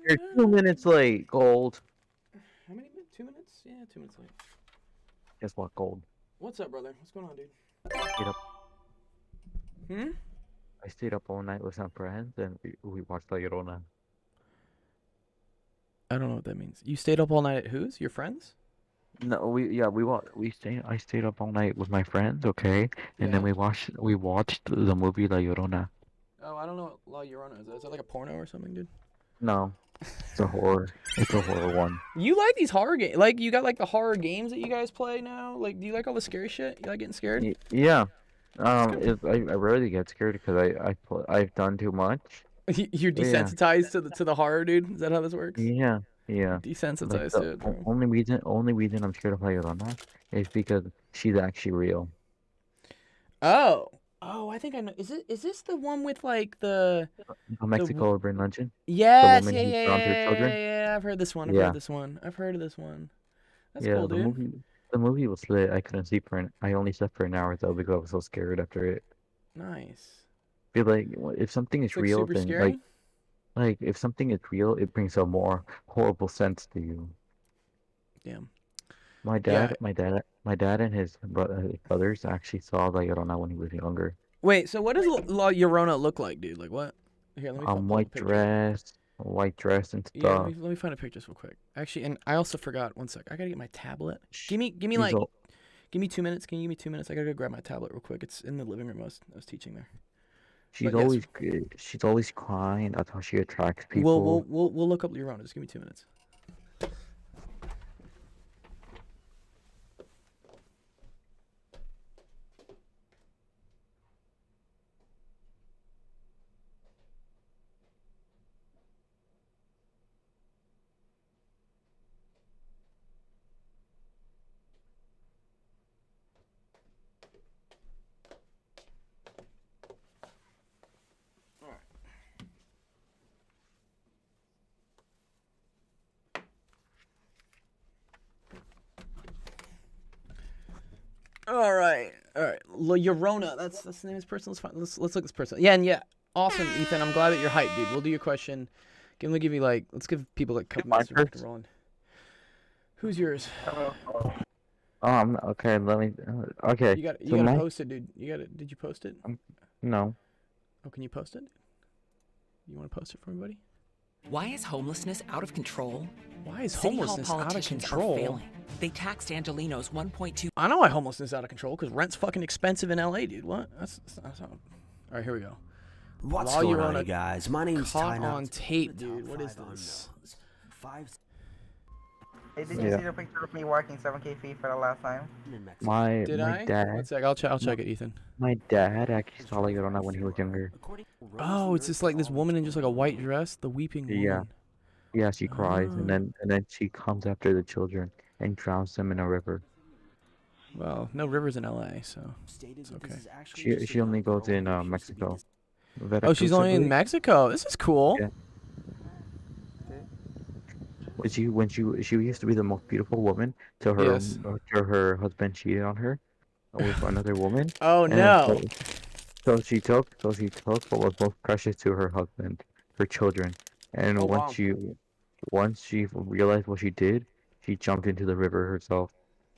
You're 2 minutes late, Gold. How many minutes? 2 minutes? Yeah, 2 minutes late. Guess what, Gold? What's up, brother? What's going on, dude? Stayed up, Hmm? I stayed up all night with some friends and we watched La Llorona. I don't know what that means. You stayed up all night at whose? Your friends? No, I stayed up all night with my friends, okay? And then Yeah. we watched the movie La Llorona. Oh, I don't know what La Llorona is. Is that like a porno or something, dude? No, it's a horror. It's a horror one. You like these horror games? Like, you got like the horror games that you guys play now? Like, do you like all the scary shit? You like getting scared? Yeah. That's good. I rarely get scared because I've done too much. You're But yeah, desensitized to the horror, dude. Is that how this works? yeah, yeah. Like Desensitized the to it, bro. only reason I'm scared of La Llorona is because she's actually real. Oh. Oh, I think I know. Is this the one with like The the Mexico urban legend, the Yes, woman yeah, who yeah, drowned her yeah, children. yeah, yeah. I've heard this one. I've heard Yeah, this one. I've heard of this one. That's yeah. cool, The dude. movie, the movie was lit. I couldn't sleep I only slept for an hour though because I was so scared after it. Nice. Feel like if something It's is like real, super then like scary. like if something is real, it brings a more horrible sense to you. Damn. My Yeah. dad, my dad, my dad and his brothers actually saw La Llorona when he was younger. Wait. So what does La Llorona look like, dude? Like what? Here, let me pull up a picture. White dress and Yeah, stuff. let me find a picture real quick. Actually, and I also forgot. One sec. I gotta get my tablet. Give me She's like all, give me 2 minutes. Can you give me 2 minutes? I gotta go grab my tablet real quick. It's in the living room. I was teaching there. she's But yes, always she's always crying. That's how she attracts people. we'll look up Llorona. Just give me 2 minutes. All right. All right. All right. La Llorona. That's the name of this person. Let's look at this person. Yeah, and yeah. Awesome, Ethan. I'm glad that you're hyped, dude. We'll do your question. Give you like let's give people like a couple Mine minutes to get first. rolling. Who's yours? Okay. Let me. Okay. You So gotta my post it, dude. Did you post it? no. Oh, can you post it? You want to post it for everybody? Why is homelessness out of control? Why is City Hall homelessness out of politicians are control? failing. They taxed Angelinos 1.2. I know why homelessness is out of control because rent's fucking expensive in LA, dude. What? That's not... All right, here we go. What's La going on, Llorona you guys? My name's caught Ty on Knott. tape, The top dude. What is five this? unknowns. Five Hey, did you Yeah. see the picture of me walking 7K feet for the last time? in Mexico. Did My I? One dad. sec. I'll check it, Ethan. My dad actually saw La Llorona when he was younger. According to Rose Oh, it's the just Nurse like this woman in just like a white dress, the weeping Yeah. woman. Yeah, she cries Oh. and then she comes after the children and drowns them in a river. Well, no rivers in LA, so stated it's that this okay. is actually She just she a only young goes girl in who appears to be Mexico. Oh, she's Veracruz, I only in believe. Mexico. This is cool. Yeah. When she used to be the most beautiful woman till Yes. her husband cheated on her with another woman, Oh and then no. so she took what was most precious to her husband, her children, and Oh once wow. she realized what she did, she jumped into the river herself,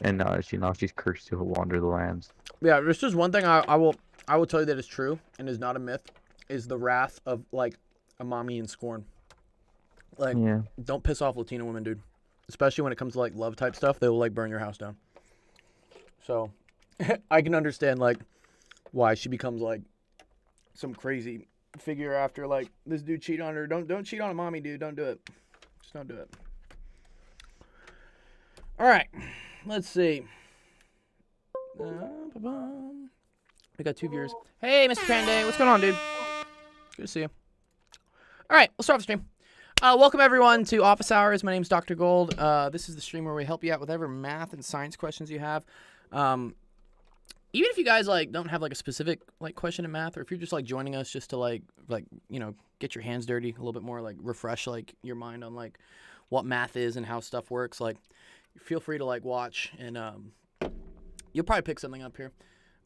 and now she's cursed to wander the lands. Yeah, there's just one thing I will tell you that is true and is not a myth, is the wrath of like a mommy in scorn. Like, Yeah, don't piss off Latina women, dude. Especially when it comes to like love type stuff, they will like burn your house down. So, I can understand like why she becomes like some crazy figure after like this dude cheat on her. Don't cheat on a mommy, dude. Don't do it. Just don't do it. All right, let's see. We got 2 viewers. Hey, Mr. Panday, what's going on, dude? Good to see you. All right, let's start the stream. Welcome everyone to Office Hours. My name's Dr. Gold. This is the stream where we help you out with whatever math and science questions you have. Even if you guys like don't have like a specific like question in math, or if you're just like joining us just to like get your hands dirty a little bit more, like refresh like your mind on like what math is and how stuff works, like feel free to like watch and you'll probably pick something up here.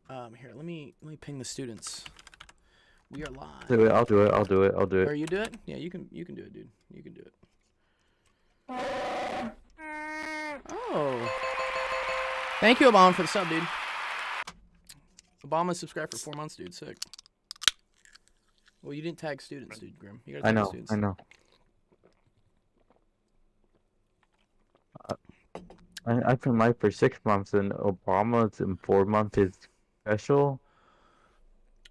Here, let me ping the students. We are live. Do it. I'll do it. I'll do it. I'll do Or it. you do it? Yeah, you can do it, dude. You can do it. Oh. Thank you, Obama, for the sub, dude. Obama subscribed for 4 months, dude. Sick. Well, you didn't tag students, dude, Grim. You gotta I tag know. students. I know. I've been live for 6 months, and Obama's in 4 months is special.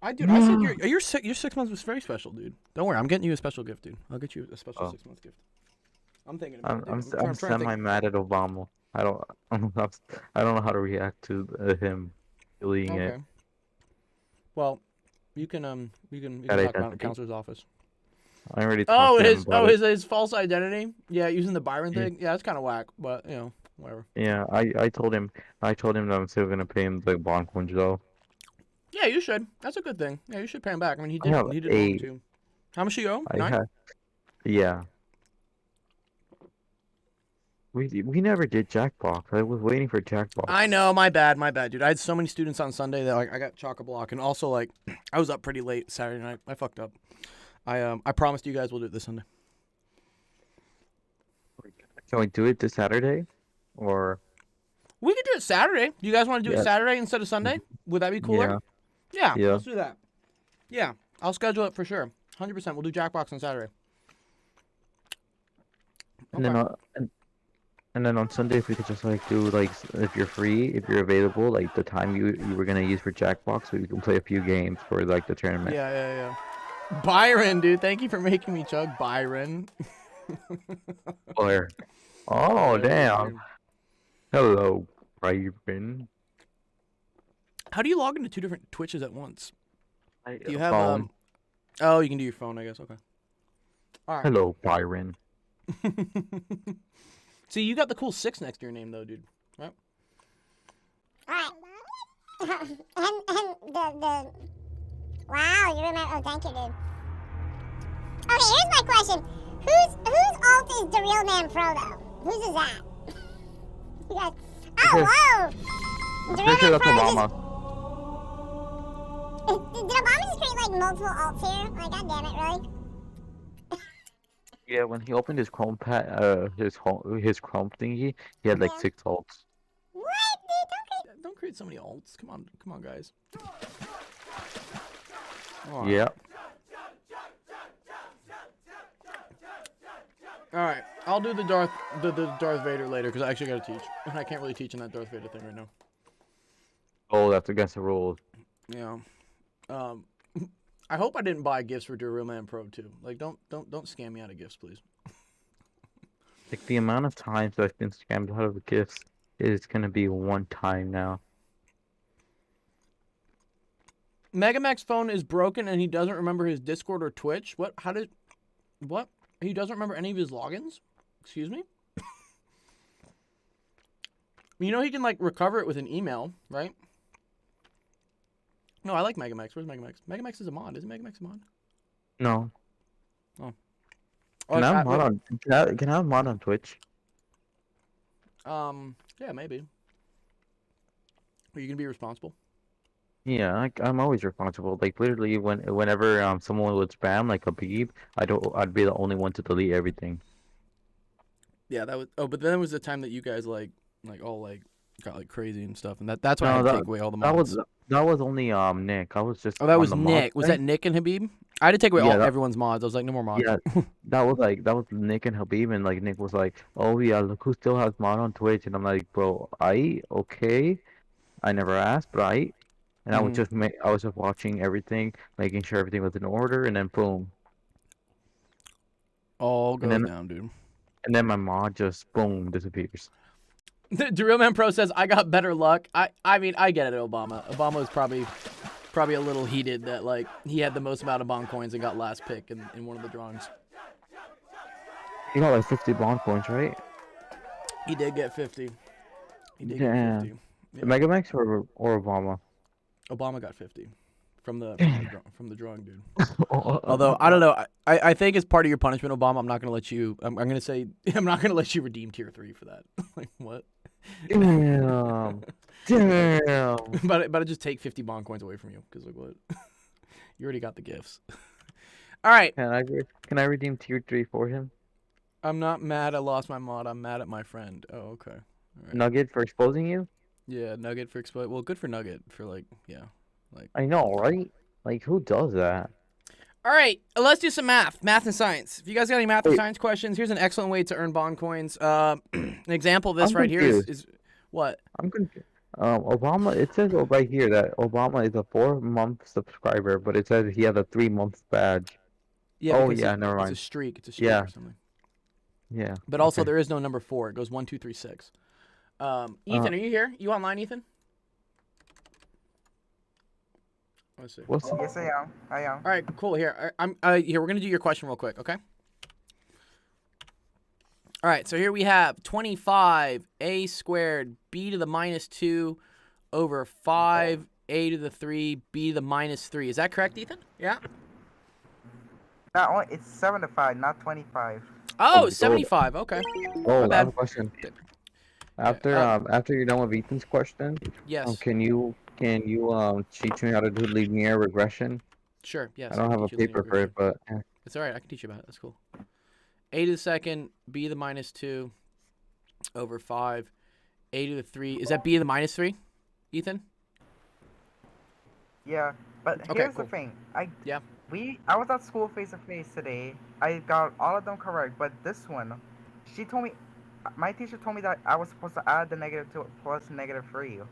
I said your 6 months was very special, dude. Don't worry, I'm getting you a special gift, dude. I'll get you a special Oh. 6 month gift. I'm thinking about I'm it, dude. I'm trying to semi think. mad at Obama. I don't I don't know how to react to him deleting it. Okay. Well, you can That talk about it in the identity. counselor's office. I already Oh, talked to him about it. his false identity. Yeah, using the Byron Yeah. thing. Yeah, that's kind of whack, but you know, whatever. Yeah, I told him that I'm still gonna pay him the bond coins though. Yeah, you should. That's a good thing. Yeah, you should pay him back. I mean, I have he did wrong 8. too. How much do you owe? I 9? had yeah. We never did Jackbox. I was waiting for Jackbox. I know, my bad, dude. I had so many students on Sunday that like I got chock-a-block, and also like I was up pretty late Saturday night. I fucked up. I promised you guys we'll do it this Sunday. Can we do it this Saturday? Or We could do it Saturday. Do you guys want to do Yeah. it Saturday instead of Sunday? Would that be cooler? Yeah. Yeah. Let's do that. Yeah, I'll schedule it for sure. 100%. We'll do Jackbox on Saturday. and then and then on Sunday if we could just like do like if you're free, if you're available, like the time you were gonna use for Jackbox, we can play a few games for like the tournament. Yeah. Byron, dude, thank you for making me chug. Byron. Player. Oh Yeah, damn. dude. Hello, Byron. How do you log into 2 different Twitches at once? Do you have phone. Oh, you can do your phone, I guess. Okay. All right. Hello, Byron. See, you got the cool 6 next to your name, though, dude. Right? Alright. and the wow, you remember? Oh, thank you, dude. Okay, here's my question: Whose alt is the real man pro though? Whose is that? You guys. Oh, whoa! The Pretty sure real that's man pro Obama. did Obama just create like multiple alts here? Like, god damn it, really? Yeah, when he opened his Chrome his Chrome thingy, he had like Yeah. 6 alts. What, dude? Don't create so many alts. Come on, guys. All right. Yeah. All right. I'll do the Darth Vader later because I actually got to teach. And I can't really teach in that Darth Vader thing right now. Oh, that's against the rules. Yeah. I hope I didn't buy gifts for Do Real Man Pro too. Like, don't scam me out of gifts, please. Like the amount of times I've been scammed out of gifts is gonna be one time now. Megamax's phone is broken and he doesn't remember his Discord or Twitch. What? What? He doesn't remember any of his logins? Excuse me? You know he can, like, recover it with an email, right? No, I like Megamax. Where's Megamax? Megamax is a mod. Isn't Megamax a mod? No. Oh, Can I it's have mod on? Can I have mod on Twitch? yeah, maybe. Are you gonna be responsible? Yeah, I'm always responsible. Like literally, whenever someone would spam like a beep, I'd be the only one to delete everything. Yeah, that was. Oh, but then there was the time that you guys like all like got like crazy and stuff, and that's why I No, had to that- take away all the That mods. was only Nick. I was just. Oh, that on was the mod Nick. Was side. that Nick and Habib? I had to take away Yeah, all that- everyone's mods. I was like, no more mods. Yeah, that was Nick and Habib, and like Nick was like, "Oh yeah, look who still has mod on Twitch," and I'm like, "Bro, okay." I never asked, but and I was just watching everything, making sure everything was in order, and then boom, All goes then- down, dude. and then my mod just boom disappears. The Real Man Pro says, I got better luck. I mean, I get it, Obama. Obama was probably a little heated that, like, he had the most amount of bond coins and got last pick in one of the drawings. You got like 50 bond points, right? He did get 50. He did Yeah. get 50. Yeah. Megamax or Obama? Obama got 50 from the drawing, dude. Although, I don't know. I think as part of your punishment, Obama, I'm not going to let you, I'm going to say, I'm not going to let you redeem tier 3 for that. Like, what? Damn. Damn. But I just take 50 bond coins away from you, because like what? You already got the gifts. All right. Can I redeem tier 3 for him? I'm not mad I lost my mod. I'm mad at my friend. Oh, okay. All right. Nugget for exposing you? Yeah, Nugget for exploit. Well, good for Nugget for like, yeah. Like. I know, right? Like, who does that? All right, let's do some math. Math and science. If you guys got any math or Wait. science questions, here's an excellent way to earn bond coins. An example of this I'm right here confused. is what? I'm confused. Obama, it says right here that Obama is a 4-month subscriber, but it says he has a 3-month badge. Yeah, Oh, because yeah, never it's mind. a streak. It's a streak Yeah. or something. Yeah. But also, okay. there is no number 4. It goes 1, 2, 3, 6. Ethan, are you here? You online, Ethan? Let's see. What's Yes, I am. I am. All right, cool. Here, here. We're gonna do your question real quick, okay? All right. So here we have 25a squared b to the minus 2 over 5a to the 3 b to the minus 3. Is that correct, Ethan? Yeah. Not only, it's 75, not 25. Oh, Oh, 75. Okay. Oh, I bad. have a question. After after you're done with Ethan's question, Yes. can you teach me how to do linear regression? Sure. Yes. I don't can have a teach you linear paper for it, regression. but It's all right. I can teach you about it. That's cool. A to the second, b to the minus 2 over 5, a to the 3. Is that b to the minus 3, Ethan? Yeah, but Okay, here's cool. the thing. Yeah. I was at school face to face today. I got all of them correct, but this one, she told me, my teacher told me that I was supposed to add the -2 plus -3.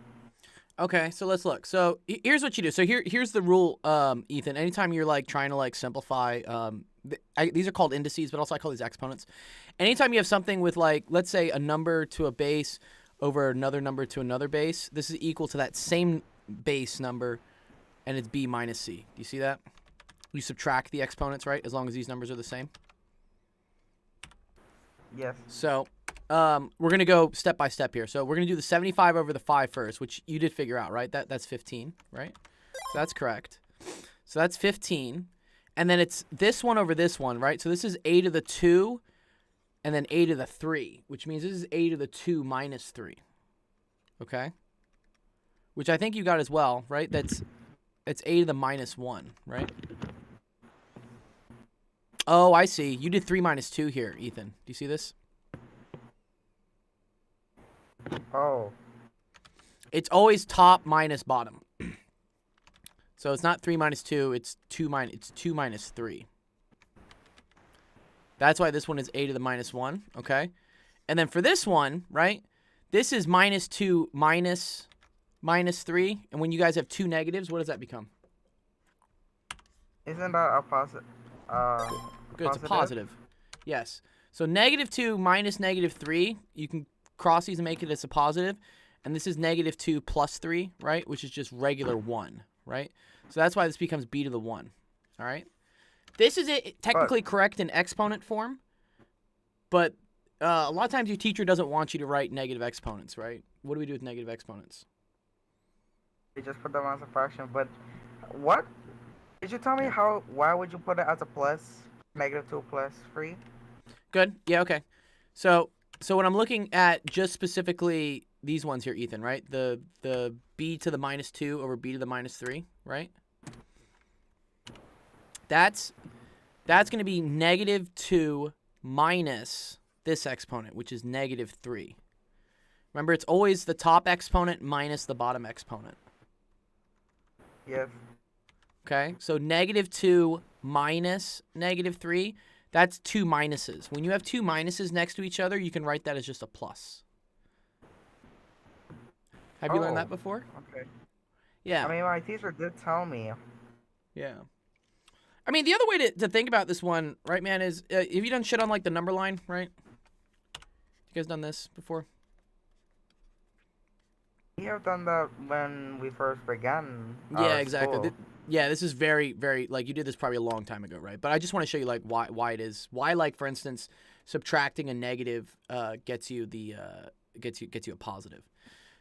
Okay, so let's look. So here's what you do. So here's the rule, Ethan. Anytime you're like trying to like simplify, these are called indices, but also I call these exponents. Anytime you have something with like, let's say a number to a base over another number to another base, this is equal to that same base number, and it's b minus c. Do you see that? You subtract the exponents, right? As long as these numbers are the same. Yes. So we're going to go step by step here. So we're going to do the 75 over the 5 first, which you did figure out, right? That's 15, right? So that's correct. So that's 15. And then it's this one over this one, right? So this is a to the 2 and then a to the 3, which means this is a to the 2 minus 3. Okay? Which I think you got as well, right? It's a to the minus 1, right? Oh, I see. You did 3 minus 2 here, Ethan. Do you see this? Oh. It's always top minus bottom. So it's not 3 minus 2, it's 2 minus 3. That's why this one is a to the minus 1, okay? And then for this one, right, this is minus 2 minus 3. And when you guys have two negatives, what does that become? Isn't that a positive? Good, it's a positive. Yes. So -2 minus -3, you can cross these and make it as a positive. And this is -2 plus 3, right? Which is just regular 1, right? So that's why this becomes b to the 1, all right? This is it technically correct in exponent form, but a lot of times your teacher doesn't want you to write negative exponents, right? What do we do with negative exponents? You just put them as a fraction, but what? Did you tell me why would you put it as a plus? -2 plus 3? Good. Yeah, okay. So when I'm looking at just specifically these ones here, Ethan, right? The b to the minus 2 over b to the minus 3, right? That's going to be -2 minus this exponent, which is -3. Remember, it's always the top exponent minus the bottom exponent. Yes. Okay, so -2 minus -3, that's 2 minuses. When you have 2 minuses next to each other, you can write that as just a plus. Have you learned that before? Okay. Yeah. I mean, my teacher did tell me. Yeah. I mean, the other way to think about this one, right, man, is have you done shit on, like, the number line, right? You guys done this before? We have done that when we first began. Yeah, our exactly. school. Yeah, this is very, very, like, you did this probably a long time ago, right? But I just want to show you, like, why it is. Why, like, for instance, subtracting a negative gets you a positive.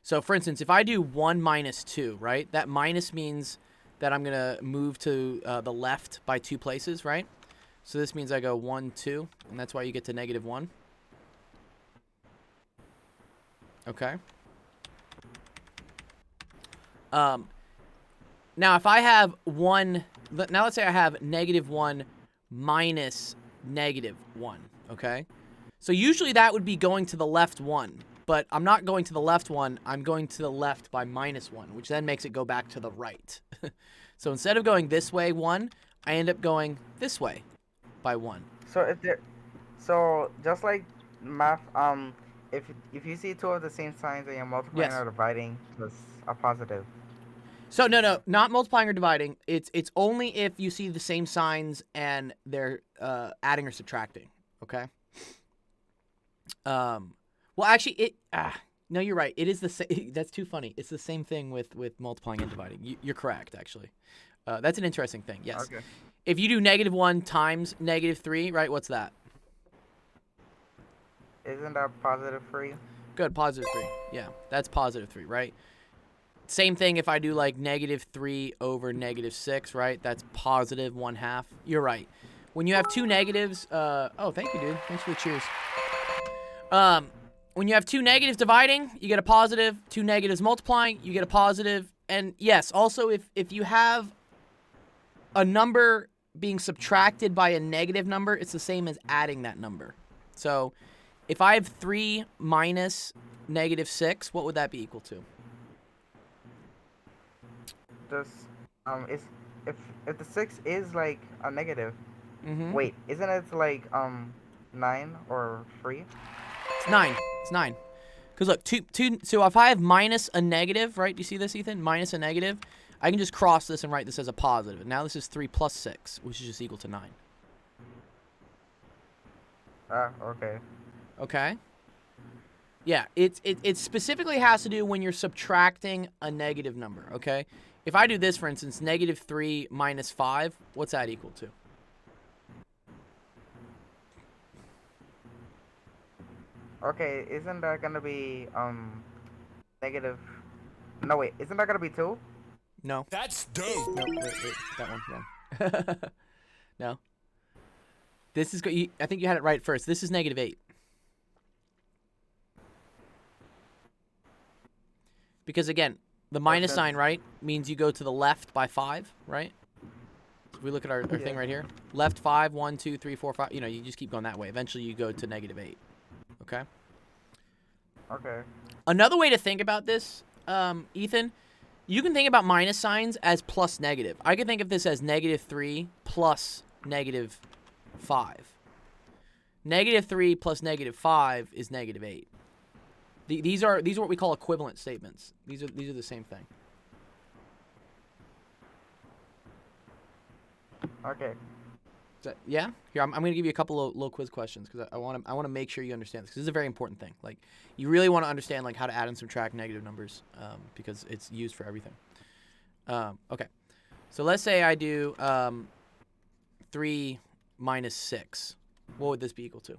So, for instance, if I do 1 minus 2, right, that minus means that I'm going to move to the left by 2 places, right? So this means I go 1, 2, and that's why you get to -1. Okay. Now, if I have 1 now let's say I have -1 minus -1, okay? So usually that would be going to the left 1, but I'm not going to the left 1, I'm going to the left by -1, which then makes it go back to the right. So instead of going this way 1, I end up going this way by 1. So just like math, if you see two of the same signs and you're multiplying Yes. or dividing, it's a positive. So no, not multiplying or dividing. It's only if you see the same signs and they're adding or subtracting. Okay. Well, actually, no, you're right. It is the same. That's too funny. It's the same thing with multiplying and dividing. You're correct, actually. That's an interesting thing. Yes. Okay. If you do -1 times -3, right? What's that? Isn't that positive 3? Good, +3. Yeah, that's +3, right? Same thing if I do like -3 over -6, right? That's +1/2. You're right. When you have two negatives, oh, thank you, dude. Thanks for the cheers. When you have two negatives dividing, you get a positive. Two negatives multiplying, you get a positive. And yes, also if you have a number being subtracted by a negative number, it's the same as adding that number. So if I have 3 minus -6, what would that be equal to? Just if the 6 is like a negative, Mm-hmm. wait, isn't it like 9 or 3? It's 9. It's 9. Because look, so if I have minus a negative, right? Do you see this, Ethan? Minus a negative. I can just cross this and write this as a positive. And now this is 3 plus 6, which is just equal to 9. Okay. Okay? Yeah, it specifically has to do when you're subtracting a negative number, okay? If I do this, for instance, -3 minus 5, what's that equal to? Okay, isn't that gonna be negative? No, wait, isn't that gonna be 2? No. That's dope. No, wait, that one, wrong. No. This is, I think you had it right first. This is -8. Because again, the minus sign, right, means you go to the left by 5, right? So if we look at our thing right here, left 5, 1, 2, 3, 4, 5, you know, you just keep going that way. Eventually you go to -8, okay? Okay. Another way to think about this, Ethan, you can think about minus signs as plus negative. I can think of this as -3 plus -5. -3 plus -5 is -8. These are what we call equivalent statements. These are the same thing. Okay. Yeah. Here, I'm going to give you a couple of little quiz questions because I want to make sure you understand this because this is a very important thing. Like, you really want to understand like how to add and subtract negative numbers because it's used for everything. Okay. So let's say I do 3 minus 6. What would this be equal to?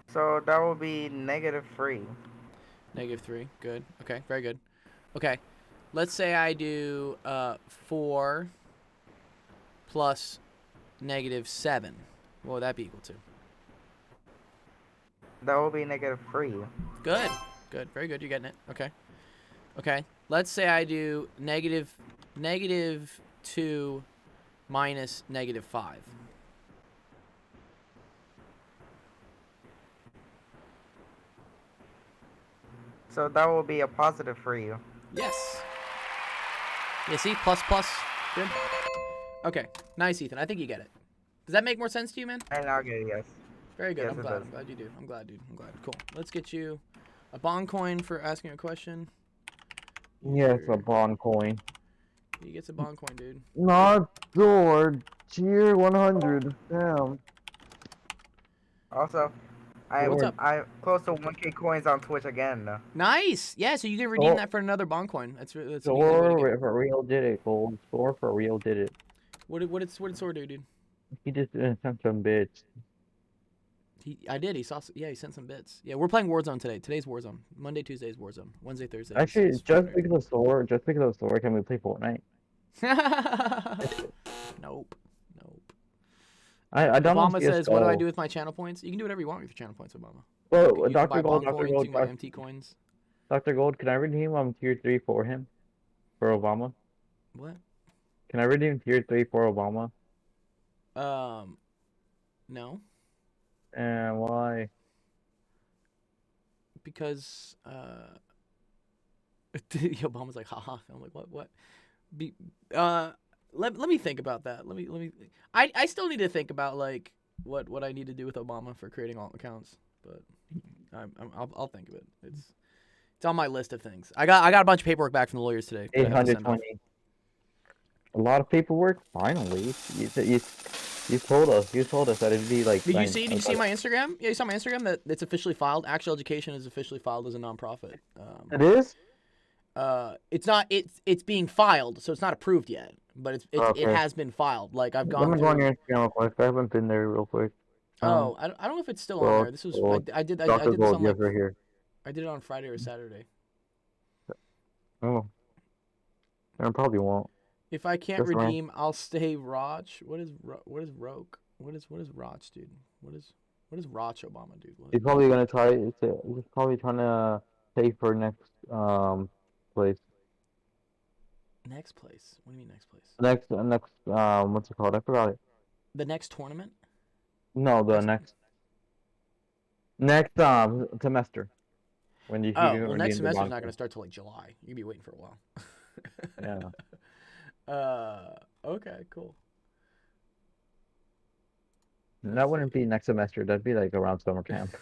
So that will be -3. -3. Good. Okay. Very good. Okay. Let's say I do 4 plus -7. What would that be equal to? That will be -3. Good. Good. Very good. You're getting it. Okay. Okay. Let's say I do -2 minus -5. So that will be a positive for you. Yes. Yeah, see? Plus, plus. Good. Okay. Nice, Ethan. I think you get it. Does that make more sense to you, man? And I'll get it, yes. Very good. Yes, I'm it glad. does. I'm glad you do. I'm glad, dude. I'm glad. Cool. Let's get you a bond coin for asking a question. Yes, a bond coin. He gets a bond coin, dude. Not sword. Tier 100. Damn. Also, What's up? I'm close to 1K coins on Twitch again. Nice. Yeah, so you can redeem Oh. that for another bond coin. That's an easy way to Sword get it. for real did it, Gold. Sword for real did it. What did Sword do, dude? He just sent some bits. I did. He sent some bits. Yeah, we're playing Warzone today. Today's Warzone. Monday, Tuesday is Warzone. Wednesday, Thursday. Actually, is just Fortnite. because of sword, can we play Fortnite? Nope. I don't know Obama says, "What do I CS:GO. do with my channel points?" You can do whatever you want with your channel points, Obama. Well, You can buy Dr. Gold, bond Dr. coins, Gold, you can buy MT coins. Dr. Gold, can I redeem tier 3 for him? for Obama? What? Can I redeem tier 3 for Obama? No, And why? because Obama's like, haha. I'm like, what? Be, let me think about that. Let me. I still need to think about like what I need to do with Obama for creating alt accounts, but I'll think of it. It's on my list of things. I got a bunch of paperwork back from the lawyers today. that I have to send off. 820. A lot of paperwork. Finally, you told us. You told us that it'd be like. Did you see my Instagram? Yeah, you saw my Instagram that it's officially filed. Actual Education is officially filed as a nonprofit. It is. It's not. It's being filed, so it's not approved yet. But it Okay. has been filed. Like I've Let gone me go on through. your Instagram real quick. I haven't been there real quick. Oh, I don't know if it's still on Gold, there. This was Gold. I did Dr. this Gold, on yes, like right here. I did it on Friday or Saturday. Oh, I probably won't. If I can't That's right. redeem, I'll stay Roch. What is Roke? What is Roch, dude? What is Roch Obama, dude? He's probably gonna try. He's probably trying to pay for next place. Next place? What do you mean next place? Next what's it called? I forgot it. The next tournament? No, the next semester. When you Oh, can well, redeem next the semester's bond not going to coin. start till like July. You'll be waiting for a while. Yeah. Okay, cool. That wouldn't be next semester. That'd be like around summer camp.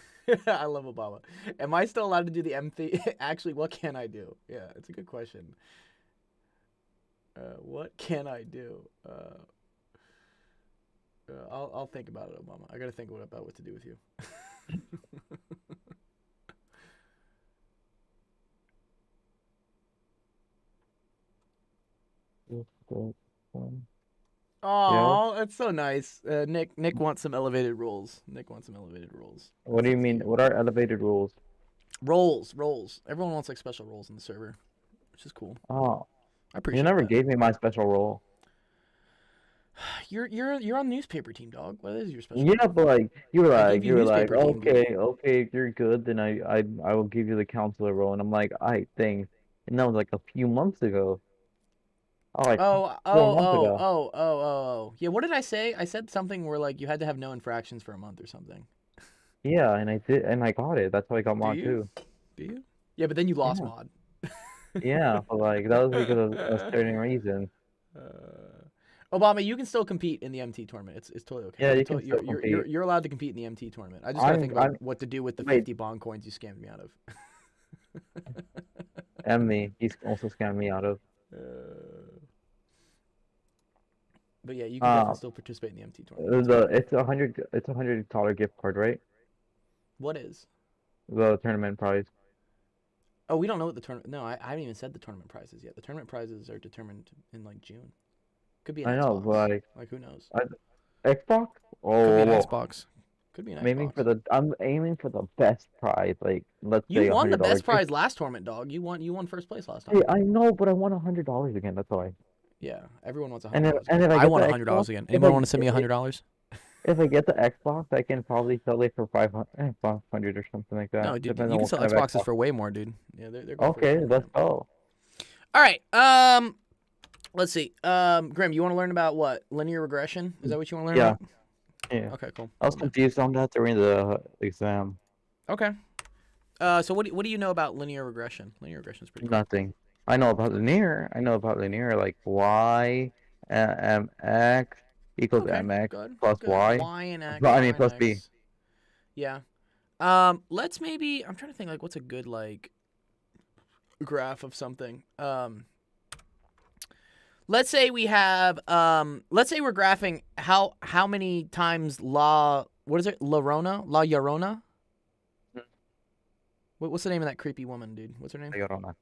I love Obama. Am I still allowed to do the MT? Actually, what can I do? Yeah, it's a good question. What can I do? I'll think about it, Obama. I got to think about what to do with you. Oh, that's so nice. Nick wants some elevated rules. What do you mean? What are elevated rules? Roles. Everyone wants like special roles in the server, which is cool. Oh, I appreciate. you never that. gave me my special role. You're on newspaper team, dog. What is your special? Yeah, but like you were I like gave you newspaper team, dude. okay, if you're good, then I will give you the counselor role, and I'm like, I think, and that was like a few months ago. Oh, like 4 months ago. Oh. Yeah, what did I say? I said something where like you had to have no infractions for a month or something. Yeah, and I did, and I got it. That's how I got mod you? too. Do you? Yeah, but then you lost Yeah. mod. Yeah, but like that was because of a certain reason. Obama, you can still compete in the MT tournament. It's totally okay. Yeah, you You're can to- still you're, compete. you're allowed to compete in the MT tournament. I just gotta think about I'm- what to do with the wait. 50 bond coins you scammed me out of. And me, he's also scammed me out of. But yeah, you can definitely still participate in the MT tournament. It's $100 gift card, right? What is? The tournament prize. Oh, we don't know what the tournament. No, I haven't even said the tournament prizes yet. The tournament prizes are determined in like June. Could be an I know, Xbox. but Like who knows? Xbox? Could be an Oh, Xbox. Could be an I'm Xbox. aiming for the best prize. Like let's say You won the $100 best gift- prize last tournament, dog. You won first place last time. Hey, I know, but I won $100 again. That's why. Yeah, everyone wants And $100. if I I get won the $100 Xbox, again. if Anyone I- want to send me $100? If I get the Xbox, I can probably sell it for 500 or something like that. No, dude, depending you on can what sell kind of Xboxes for way more, dude. Yeah, they're going for Okay, it. let's go. All right. Let's see. Grim, you want to learn about what? Linear regression? Is that what you want to learn Yeah. about? Yeah. Okay, cool. I was confused on that during the exam. Okay. So what do you know about linear regression? Linear regression is pretty cool. Nothing. I know about linear. Like y mx equals Okay, mx good, plus good. y. Y and X. Well, I Y mean and plus b. X. Yeah. Let's maybe. I'm trying to think like what's a good like graph of something. Let's say we have. Let's say we're graphing how many times La Llorona. What's the name of that creepy woman, dude? What's her name? I don't know.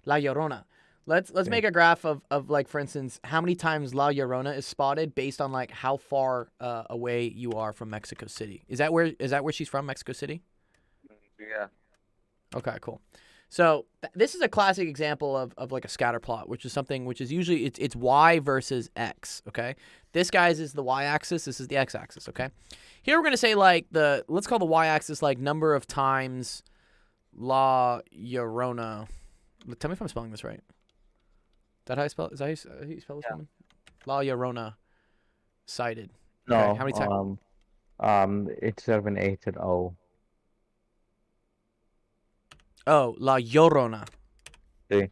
La Llorona. Let's Yeah. make a graph of like, for instance, how many times La Llorona is spotted based on like how far away you are from Mexico City. Is that where she's from, Mexico City? Yeah. Okay, cool. So this is a classic example of like a scatter plot, which is something which is usually it's y versus x. Okay, this guy's is the y-axis. This is the x-axis. Okay, here we're gonna say like let's call the y-axis like number of times La Llorona. Tell me if I'm spelling this right. that how you spell? Is that how you spell this woman? La Llorona sighted. No. Okay, how many times? Instead of an A, it's an O. Oh, La Llorona. See?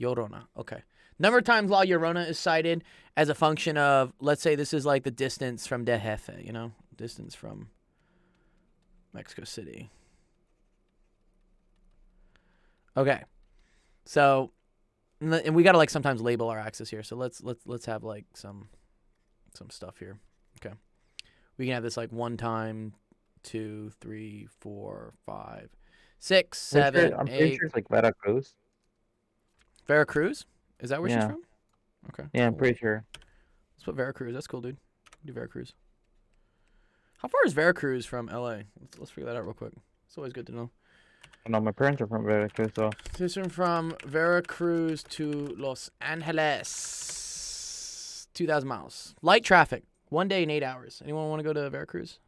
Llorona. Okay. Number of times La Llorona is cited as a function of, let's say this is like the distance from De Jefe, you know? Distance from Mexico City. Okay. So, and we got to like sometimes label our axis here. So let's have like some stuff here. Okay. We can have this like 1 time, 2, 3, 4, 5, 6, 7, I'm pretty 8. sure it's like Veracruz. Veracruz? Is that where she's Yeah. from? Okay. Yeah, I'm cool. pretty sure. Let's put Veracruz. That's cool, dude. Do Veracruz. How far is Veracruz from LA? Let's figure that out real quick. It's always good to know. No, my parents are from Veracruz, so. Distance from Veracruz to Los Angeles. 2,000 miles. Light traffic. 1 day and 8 hours. Anyone want to go to Veracruz?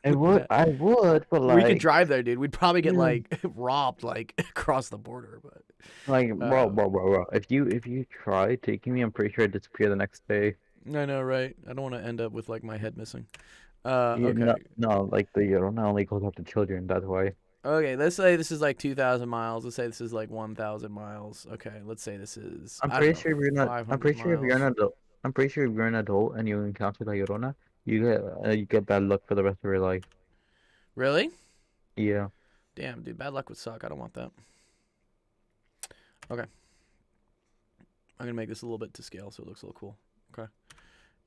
I would, but like. We could drive there, dude. We'd probably get Yeah. like robbed like across the border, but Like, bro. If you try taking me, I'm pretty sure I'd disappear the next day. I know, right? I don't want to end up with like my head missing. Yeah, Okay. no, like the Llorona only goes after children. That's why. Okay, let's say this is like 2,000 miles. Let's say this is like 1,000 miles. Okay, let's say this is. I'm I don't pretty sure know, if you're not. I'm 500 pretty sure if you're an miles. adult. I'm pretty sure if you're an adult and you encounter the Llorona, you get bad luck for the rest of your life. Really? Yeah. Damn, dude, bad luck would suck. I don't want that. Okay. I'm gonna make this a little bit to scale so it looks a little cool. Okay.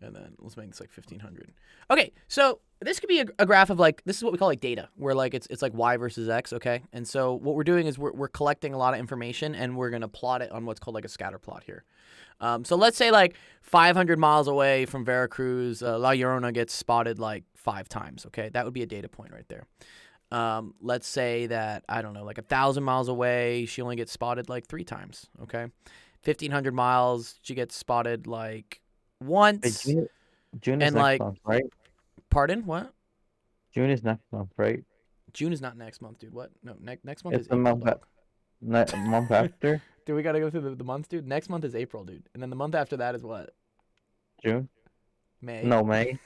And then let's make this like 1,500. Okay, so this could be a graph of like, this is what we call like data, where like it's like Y versus X, okay? And so what we're doing is we're collecting a lot of information and we're gonna plot it on what's called like a scatter plot here. So let's say like 500 miles away from Veracruz, La Llorona gets spotted like 5 times, okay? That would be a data point right there. Let's say that, I don't know, like 1,000 miles away, she only gets spotted like 3 times, okay? 1,500 miles, she gets spotted like Hey, once. June is And, next like- month, right? Pardon? What? June is next month, right? June is not next month, dude. What? No, next month It's is the April, month dog. Month after Dude, we gotta go through the months, dude. Next month is April, dude. And then the month after that is what? June. May. No, May,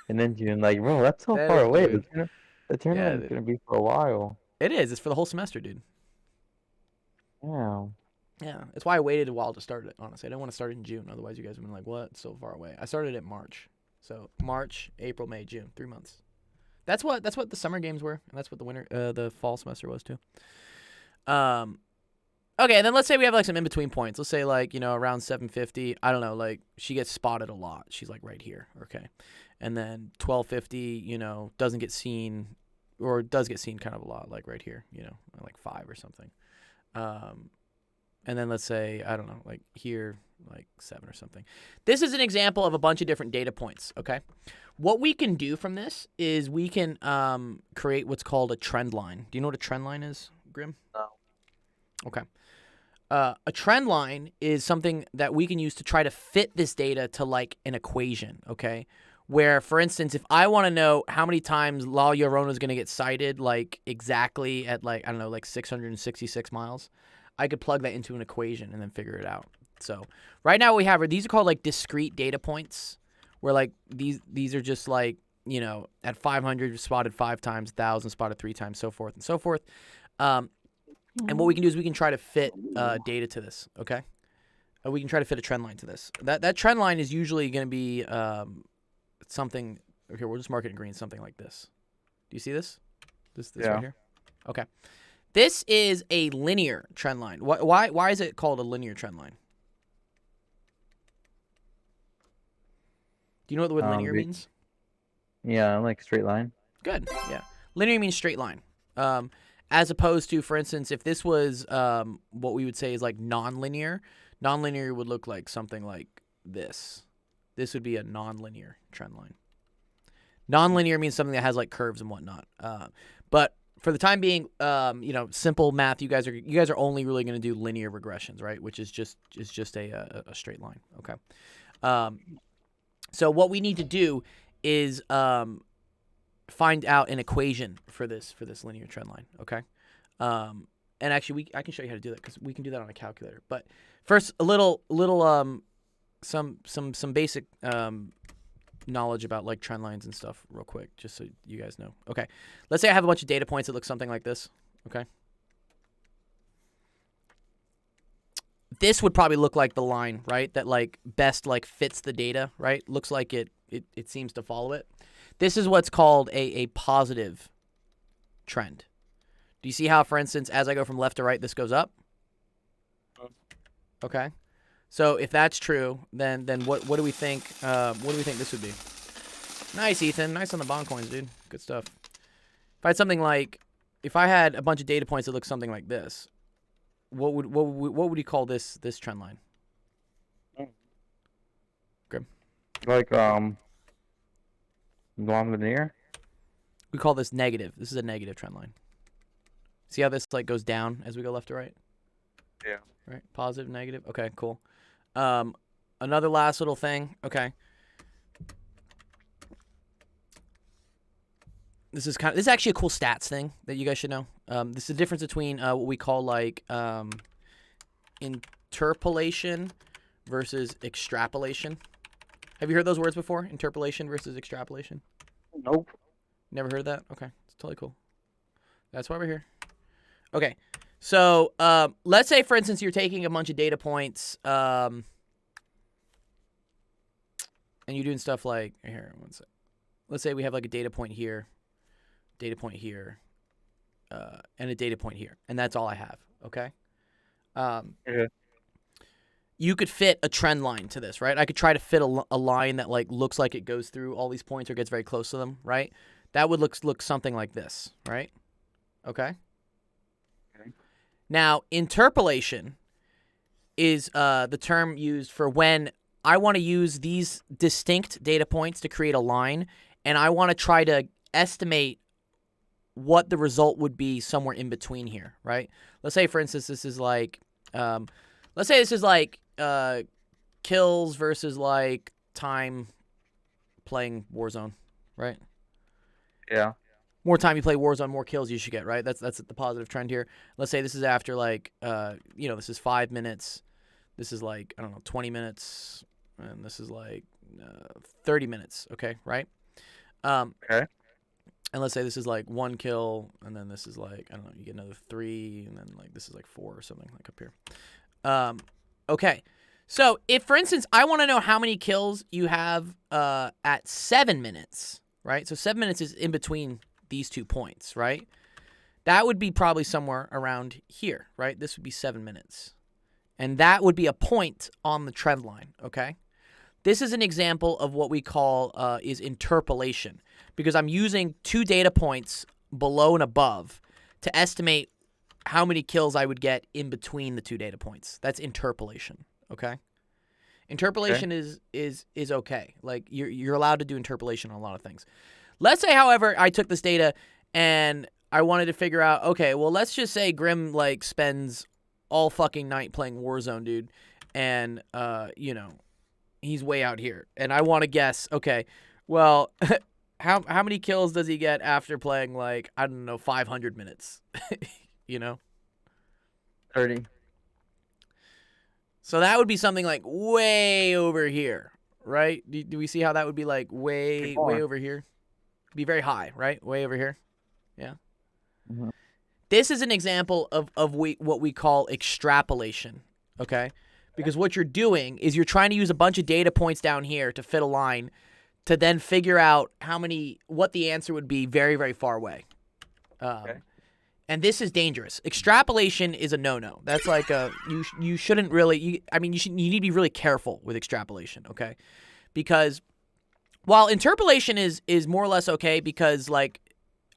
and then June. Like, bro, that's so That far is, away. dude. The tournament's dude. gonna be for a while. It is. It's for the whole semester, dude. Yeah. Yeah. It's why I waited a while to start it, honestly. I didn't want to start it in June. Otherwise, you guys would have been like, what? It's so far away. I started it in March. So March, April, May, June. 3 months. That's what the summer games were. And that's what the fall semester was too. Okay, and then let's say we have like some in-between points. Let's say like, you know, around 750. I don't know, like she gets spotted a lot. She's like right here. Okay. And then 1250, you know, doesn't get seen, or does get seen kind of a lot, like right here, you know, like 5 or something. And then let's say, I don't know, like here, like 7 or something. This is an example of a bunch of different data points, okay? What we can do from this is we can create what's called a trend line. Do you know what a trend line is, Grim? No. Okay. A trend line is something that we can use to try to fit this data to like an equation, okay? Where, for instance, if I want to know how many times La Llorona is going to get sighted, like exactly at like, I don't know, like 666 miles, I could plug that into an equation and then figure it out. So right now what we have are, these are called like discrete data points, where like these are just like, you know, at 500 spotted 5 times, 1,000 spotted 3 times, so forth and so forth. And what we can do is we can try to fit data to this, okay? We can try to fit a trend line to this. That trend line is usually going to be something. Okay, we'll just mark it in green. Something like this. Do you see this? This Yeah. right here. Okay. This is a linear trend line. Why is it called a linear trend line? Do you know what the word linear means? Yeah, like straight line. Good. Yeah. Linear means straight line. As opposed to, for instance, if this was what we would say is like non-linear. Non-linear would look like something like this. This would be a non-linear trend line. Non-linear means something that has like curves and whatnot. But for the time being, you know, simple math. You guys are only really going to do linear regressions, right? Which is just a straight line. Okay. So what we need to do is find out an equation for this linear trend line. Okay. and actually, I can show you how to do that because we can do that on a calculator. But first, a little some basic knowledge about like trend lines and stuff real quick, just so you guys know. Okay, let's say I have a bunch of data points that look something like this. Okay, this would probably look like the line, right? That like best like fits the data, right? Looks like it seems to follow it. This is what's called a positive trend. Do you see how, for instance, as I go from left to right, this goes up? Okay. So if that's true, then what do we think? What do we think this would be? Nice, Ethan. Nice on the bond coins, dude. Good stuff. If I had something like, if I had a bunch of data points that look something like this, what would you call this trend line? Okay. Like non-linear. We call this negative. This is a negative trend line. See how this like goes down as we go left to right? Yeah. Right. Positive, negative. Okay, cool. Another last little thing. Okay. This is actually a cool stats thing that you guys should know. This is the difference between what we call like interpolation versus extrapolation. Have you heard those words before? Interpolation versus extrapolation? Nope. Never heard of that? Okay. It's totally cool. That's why we're here. Okay. So, let's say, for instance, you're taking a bunch of data points, and you're doing stuff like, here, one sec. Let's say we have like a data point here, and a data point here, and that's all I have, okay? Okay. You could fit a trend line to this, right? I could try to fit a line that like looks like it goes through all these points or gets very close to them, right? That would look something like this, right? Okay? Okay. Now, interpolation is the term used for when I want to use these distinct data points to create a line, and I want to try to estimate what the result would be somewhere in between here, right? Let's say, for instance, this is like, kills versus like time playing Warzone, right? Yeah. More time you play Warzone, more kills you should get, right? That's the positive trend here. Let's say this is after like, this is 5 minutes. This is like, I don't know, 20 minutes. And this is like 30 minutes, okay, right? Okay. And let's say this is like 1 kill, and then this is like, I don't know, you get another 3, and then like this is like 4 or something like up here. Okay. So if, for instance, I want to know how many kills you have at 7 minutes, right? So 7 minutes is in between these 2 points, right? That would be probably somewhere around here, right? This would be 7 minutes. And that would be a point on the trend line, okay? This is an example of what we call is interpolation, because I'm using 2 data points below and above to estimate how many kills I would get in between the 2 data points. That's interpolation, okay? Interpolation is okay. Like you're allowed to do interpolation on a lot of things. Let's say, however, I took this data and I wanted to figure out, okay, well, let's just say Grim like spends all fucking night playing Warzone, dude, and he's way out here, and I want to guess, okay, well, how many kills does he get after playing like, I don't know, 500 minutes? 30. So that would be something like way over here, right? Do we see how that would be like way over here? Be very high, right? Way over here. Yeah. Mm-hmm. This is an example of what we call extrapolation, okay? Because what you're doing is you're trying to use a bunch of data points down here to fit a line to then figure out what the answer would be very, very far away. Okay. And this is dangerous. Extrapolation is a no-no. That's like you shouldn't really. You need to be really careful with extrapolation, okay? Because while interpolation is more or less okay, because like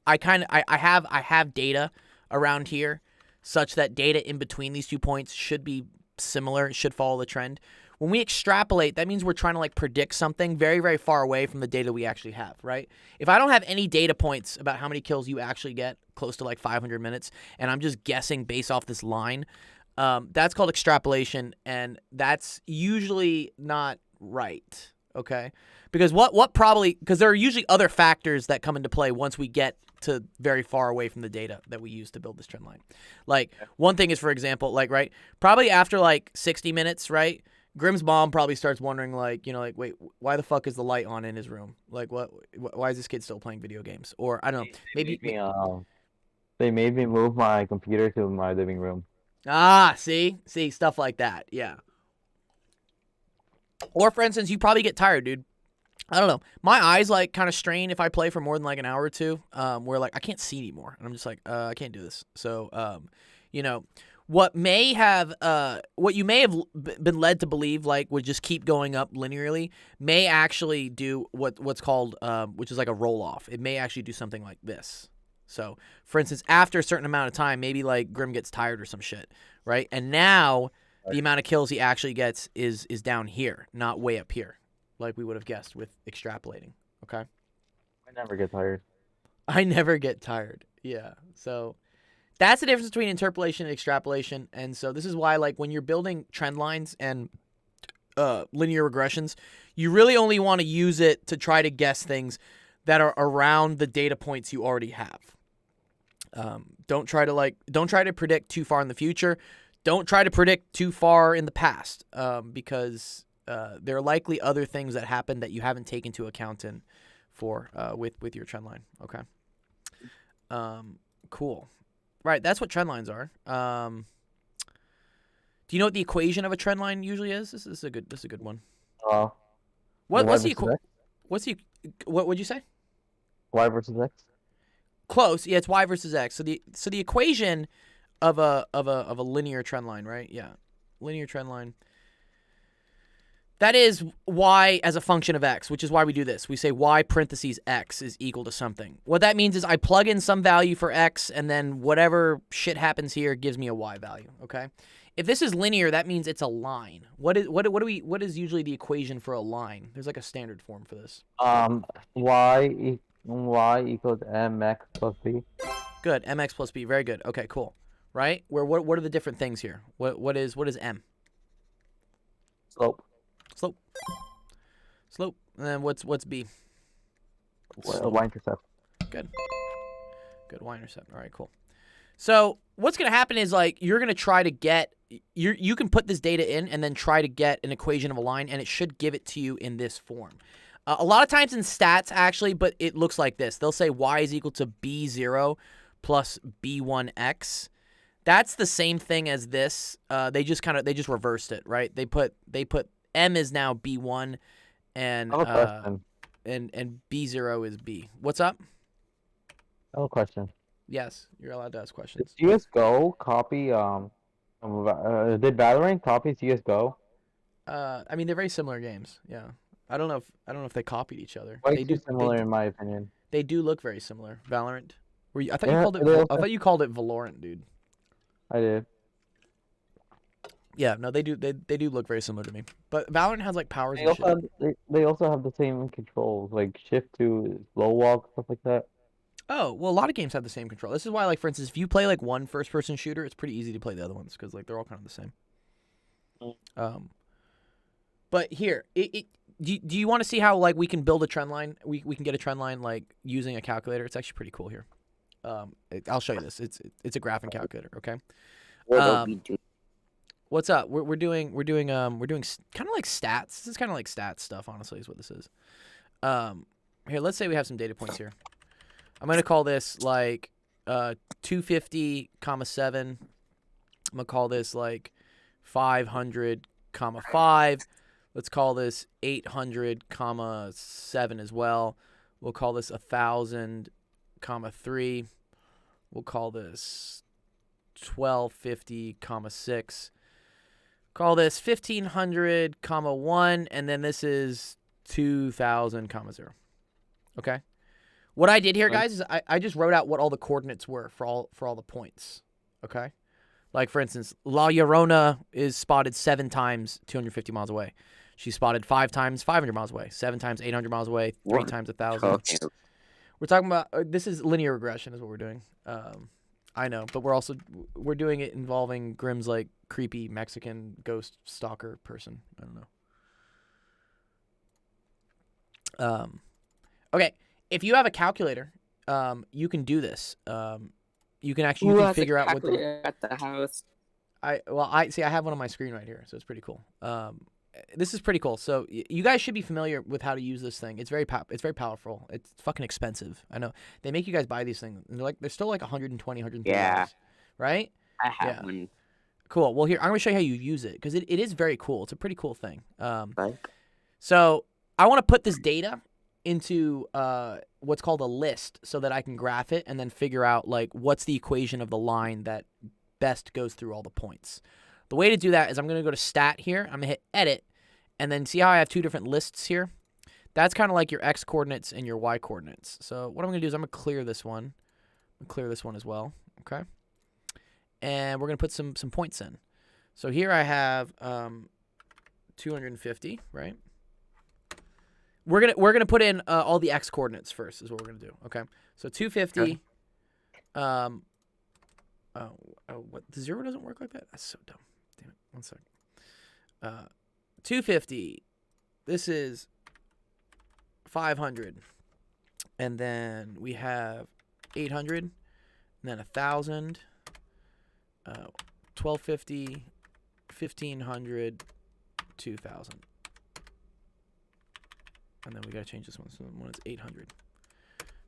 I have data around here such that data in between these 2 points should be similar. It should follow the trend. When we extrapolate, that means we're trying to like predict something very, very far away from the data we actually have, right? If I don't have any data points about how many kills you actually get close to like 500 minutes, and I'm just guessing based off this line, that's called extrapolation, and that's usually not right, okay? Because because there are usually other factors that come into play once we get to very far away from the data that we use to build this trend line. Like one thing is, for example, like right, probably after like 60 minutes, right, Grimm's mom probably starts wondering like, you know, like wait, why the fuck is the light on in his room? Like why is this kid still playing video games? Or I don't know, They made me move my computer to my living room. see stuff like that, yeah. Or for instance, you probably get tired, dude. I don't know. My eyes like kind of strain if I play for more than like an hour or two. Where like I can't see anymore, and I'm just like, I can't do this. So, you know, what you may have been led to believe like would just keep going up linearly may actually do what's called, which is like a roll off. It may actually do something like this. So, for instance, after a certain amount of time, maybe like Grimm gets tired or some shit, right? And now the amount of kills he actually gets is down here, not way up here, like we would have guessed with extrapolating. Okay. I never get tired. I never get tired. Yeah. So that's the difference between interpolation and extrapolation. And so this is why, like, when you're building trend lines and linear regressions, you really only want to use it to try to guess things that are around the data points you already have. Don't try to predict too far in the future. Don't try to predict too far in the past, because there are likely other things that happen that you haven't taken into account with your trend line. Okay. Cool. Right. That's what trend lines are. Do you know what the equation of a trend line usually is? This is a good one. What's what would you say? Y versus X. Close. Yeah, it's y versus x. So the equation of a linear trend line, right? Yeah, linear trend line. That is y as a function of x, which is why we do this. We say y parentheses x is equal to something. What that means is I plug in some value for x, and then whatever shit happens here gives me a y value. Okay. If this is linear, that means it's a line. What is usually the equation for a line? There's like a standard form for this. Y equals mx plus b. Good. Mx plus b. Very good. Okay, cool. Right? What are the different things here? What is m? Slope. And then what's b? Y-intercept. Good. Y-intercept. All right, cool. So what's going to happen is like you're going to try to get you can put this data in and then try to get an equation of a line, and it should give it to you in this form. A lot of times in stats, actually, but it looks like this. They'll say y is equal to b0 plus b1x. That's the same thing as this. They just reversed it, right? They put m is now b1, and and b0 is b. What's up? I have a question. Yes, you're allowed to ask questions. Did CS:GO copy did Valorant copy CS:GO? I mean, they're very similar games. Yeah. I don't know if they copied each other. Quite They too do similar in my opinion. They do look very similar. Valorant. I thought Yeah, I thought you called it Valorant, dude. I did. Yeah, no, they do look very similar to me. But Valorant has like powers They and also shit. they also have the same controls, like shift to slow walk, stuff like that. Oh, well, a lot of games have the same control. This is why, like, for instance, if you play like one first-person shooter, it's pretty easy to play the other ones because like they're all kind of the same. But here, do you want to see how like we can build a trend line? We can get a trend line like using a calculator. It's actually pretty cool here. I'll show you this. It's a graphing calculator. Okay. What's up? We're doing kind of like stats. This is kind of like stats stuff. Honestly, is what this is. Here, let's say we have some data points here. I'm gonna call this like 250, 7. I'm gonna call this like 500, 5. Let's call this 800, 7 as well. We'll call this 1,000, 3. We'll call this 1250, 6. Call this 1,500, 1, and then this is 2,000, 0. Okay. What I did here, guys, is I just wrote out what all the coordinates were for all the points. Okay. Like, for instance, La Llorona is spotted 7 times 250 miles away. She's spotted 5 times 500 miles away, 7 times 800 miles away, 3 times 1,000. We're talking about this is linear regression is what we're doing. I know, but we're doing it involving Grimm's like creepy Mexican ghost stalker person. I don't know. Okay, if you have a calculator you can do this. You can actually figure out what the at the house. I have one on my screen right here, so it's pretty cool. This is pretty cool. So you guys should be familiar with how to use this thing. It's very powerful. It's fucking expensive. I know they make you guys buy these things. And they're still like 120, 130 Yeah. right? I have one. Cool. Well, here I'm gonna show you how you use it because it is very cool. It's a pretty cool thing. Like, So I want to put this data into what's called a list so that I can graph it and then figure out like what's the equation of the line that best goes through all the points. The way to do that is I'm going to go to stat here. I'm going to hit edit and then see how I have two different lists here. That's kind of like your x coordinates and your y coordinates. So what I'm going to do is I'm going to clear this one. I'm going to clear this one as well. Okay. And we're going to put some points in. So here I have 250, right? We're gonna put in all the x coordinates first. Is what we're gonna do. Okay. So 250. What the 0 doesn't work like that? That's so dumb. Damn it. 1 second. 250. This is 500, and then we have 800, and then 1,000. 1250, 1500, 2000. And then we gotta change this one. So one is 800.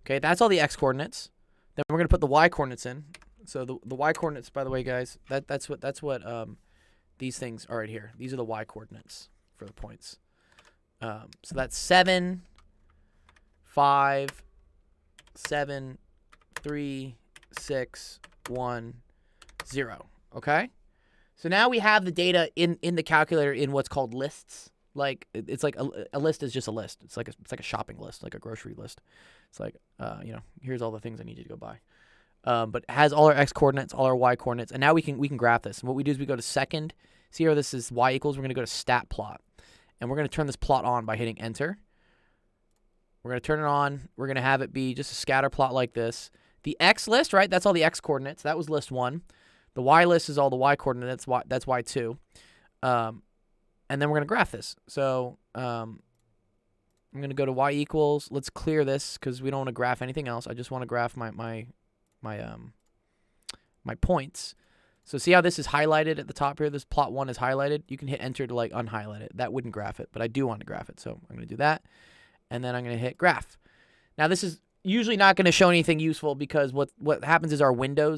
Okay, that's all the x coordinates. Then we're gonna put the y coordinates in. So the y coordinates, by the way, guys, that's what these things are right here. These are the y coordinates for the points. So that's 7, 5, 7, 3, 6, 1, 0. Okay. So now we have the data in the calculator in what's called lists. Like it's like a list is just a list. It's like a shopping list, like a grocery list. It's like here's all the things I need you to go buy. But it has all our x coordinates, all our y coordinates, and now we can graph this. And what we do is we go to second. See here, this is y equals. We're gonna go to stat plot, and we're gonna turn this plot on by hitting enter. We're gonna turn it on. We're gonna have it be just a scatter plot like this. The x list, right? That's all the x coordinates. That was list 1. The y list is all the y coordinates. That's y2. And then we're going to graph this. So I'm going to go to y equals. Let's clear this because we don't want to graph anything else. I just want to graph my points. So see how this is highlighted at the top here? This plot 1 is highlighted. You can hit enter to like unhighlight it. That wouldn't graph it, but I do want to graph it. So I'm going to do that. And then I'm going to hit graph. Now this is usually not going to show anything useful because what happens is our window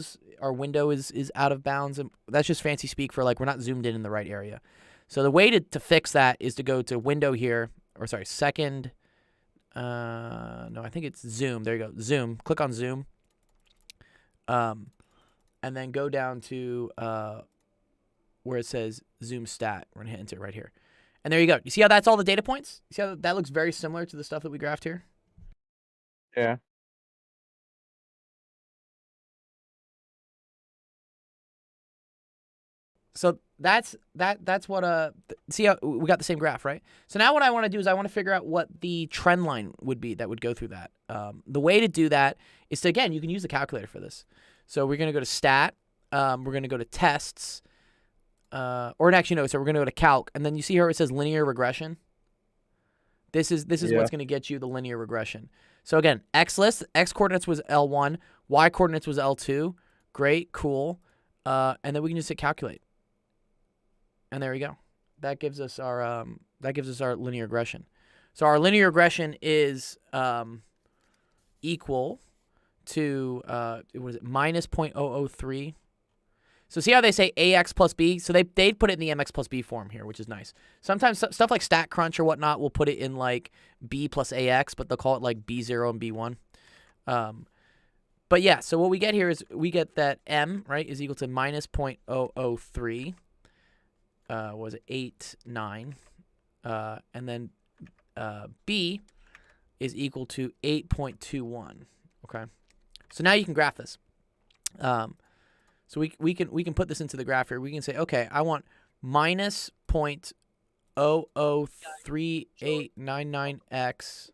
is out of bounds, and that's just fancy speak for like we're not zoomed in the right area. So the way to fix that is to go to window here, or sorry, second. No, I think it's zoom. There you go, zoom. Click on zoom. And then go down to where it says zoom stat. We're gonna hit enter right here, and there you go. You see how that's all the data points? You see how that looks very similar to the stuff that we graphed here? Yeah. So that's what see how we got the same graph, right? So now what I want to do is I want to figure out what the trend line would be that would go through that. The way to do that is to, again, you can use the calculator for this. So we're going to go to stat, we're going to go to tests, or actually no, so we're going to go to calc, and then you see here it says linear regression. This is what's going to get you the linear regression. So again, x list, x coordinates was L1, y coordinates was L2. Great, cool. And then we can just hit calculate. And there we go. That gives us our linear regression. So our linear regression is equal to what is it, minus 0.003. So see how they say ax plus b? So they put it in the mx plus b form here, which is nice. Sometimes stuff like StatCrunch or whatnot will put it in like b plus ax, but they'll call it like b0 and b1. But yeah, so what we get here is we get that m, right, is equal to minus 0.003. Was it 8.9? And then b is equal to 8.21. Okay, so now you can graph this. So we can put this into the graph here. We can say, okay, I want minus 0.003899x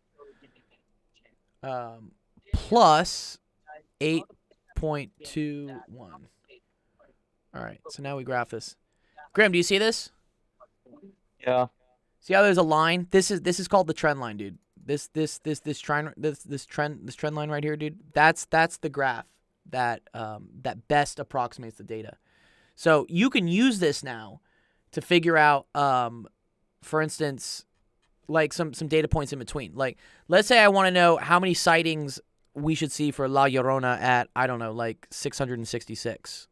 plus 8.21. All right, so now we graph this. Graham, do you see this? Yeah. See how there's a line? This is called the trend line, dude. This trend line right here, dude. That's the graph that that best approximates the data. So you can use this now to figure out, for instance, like some data points in between. Like, let's say I want to know how many sightings we should see for La Llorona at, I don't know, like 666,